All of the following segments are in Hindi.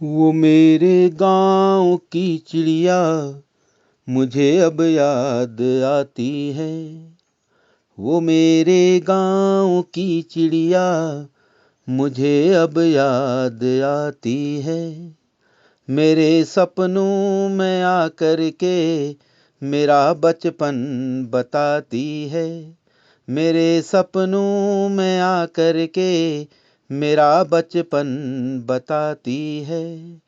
वो मेरे गाँव की चिड़िया मुझे अब याद आती है। वो मेरे गाँव की चिड़िया मुझे अब याद आती है। मेरे सपनों में आकर के मेरा बचपन बताती है। मेरे सपनों में आकर के मेरा बचपन बताती है।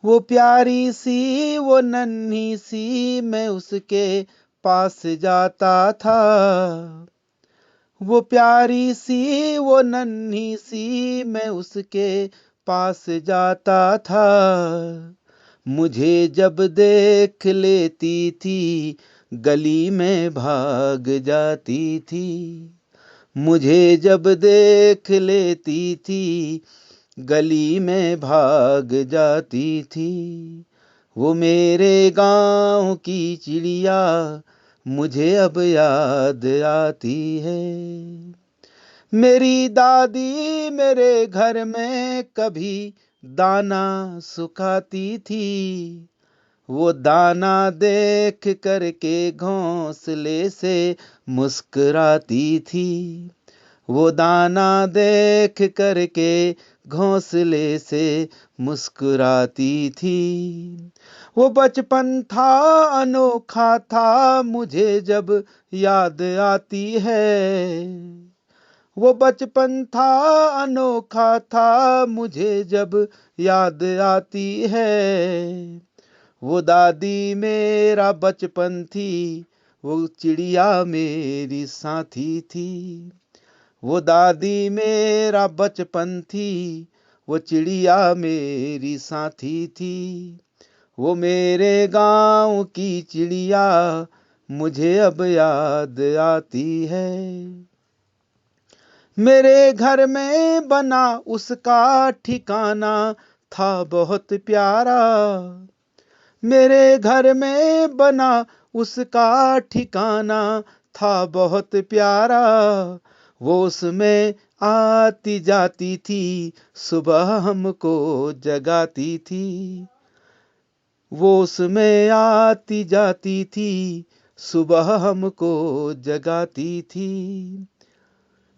वो प्यारी सी वो नन्ही सी मैं उसके पास जाता था। वो प्यारी सी वो नन्ही सी मैं उसके पास जाता था। मुझे जब देख लेती थी गली में भाग जाती थी। मुझे जब देख लेती थी गली में भाग जाती थी। वो मेरे गाँव की चिड़िया मुझे अब याद आती है। मेरी दादी मेरे घर में कभी दाना सुखाती थी। वो दाना देख करके घोंसले से मुस्कुराती थी। वो दाना देख करके घोंसले से मुस्कुराती थी। वो बचपन था अनोखा था मुझे जब याद आती है। वो बचपन था अनोखा था मुझे जब याद आती है। वो दादी मेरा बचपन थी, वो चिड़िया मेरी साथी थी। वो दादी मेरा बचपन थी, वो चिड़िया मेरी साथी थी। वो मेरे गाँव की चिड़िया मुझे अब याद आती है। मेरे घर में बना उसका ठिकाना था बहुत प्यारा। मेरे घर में बना उसका ठिकाना था बहुत प्यारा। वो उसमें आती जाती थी, सुबह हमको जगाती थी। वो उसमें आती जाती थी, सुबह हमको जगाती थी।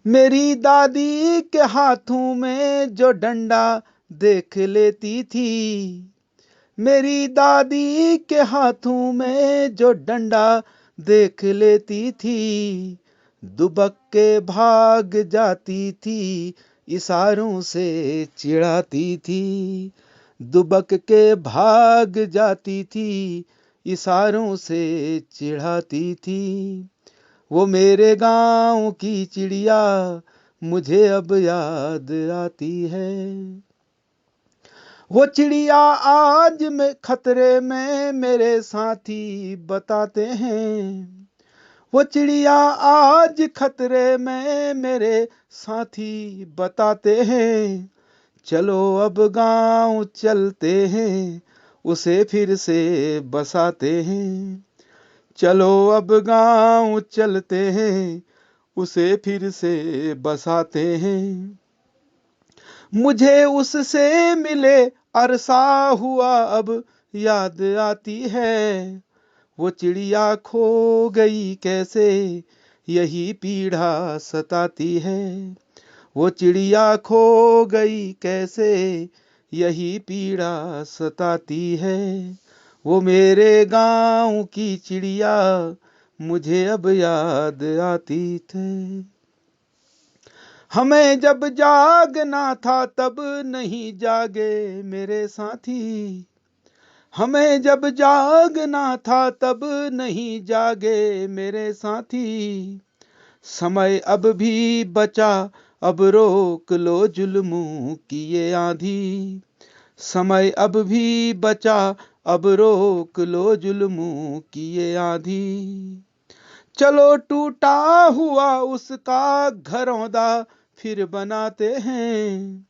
मेरी दादी के हाथों में जो डंडा देख लेती थी। मेरी दादी के हाथों में जो डंडा देख लेती थी, दुबक के भाग जाती थी, इशारों से चिढ़ाती थी। दुबक के भाग जाती थी, इशारों से चिढ़ाती थी। वो मेरे गाँव की चिड़िया मुझे अब याद आती है। वो चिड़िया आज में खतरे में मेरे साथी बताते हैं। वो चिड़िया आज खतरे में मेरे साथी बताते हैं। चलो अब गाँव चलते हैं, उसे फिर से बसाते हैं। चलो अब गाँव चलते हैं, उसे फिर से बसाते हैं। मुझे उससे मिले अरसा हुआ अब याद आती है। वो चिड़िया खो गई कैसे, यही पीड़ा सताती है। वो चिड़िया खो गई कैसे, यही पीड़ा सताती है। वो मेरे गाँव की चिड़िया मुझे अब याद आती थी। हमें जब जागना था तब नहीं जागे मेरे साथी। हमें जब जागना था तब नहीं जागे मेरे साथी। समय अब भी बचा, अब रोक लो जुल्मों की ये आंधी। समय अब भी बचा, अब रोक लो जुल्मों की ये आंधी। चलो टूटा हुआ उसका घरौंदा फिर बनाते हैं।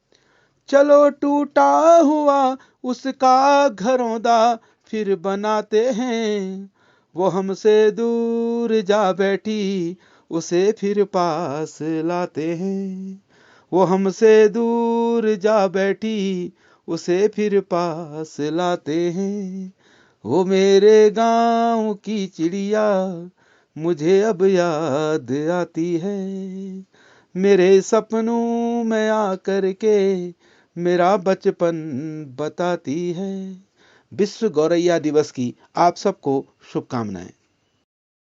चलो टूटा हुआ उसका घरौंदा फिर बनाते हैं। वो हमसे दूर जा बैठी, उसे फिर पास लाते हैं। वो हमसे दूर जा बैठी, उसे फिर पास लाते हैं। वो मेरे गांव की चिड़िया मुझे अब याद आती है, मेरे सपनों में आकर के मेरा बचपन बताती है। विश्व गौरैया दिवस की आप सबको शुभकामनाएं।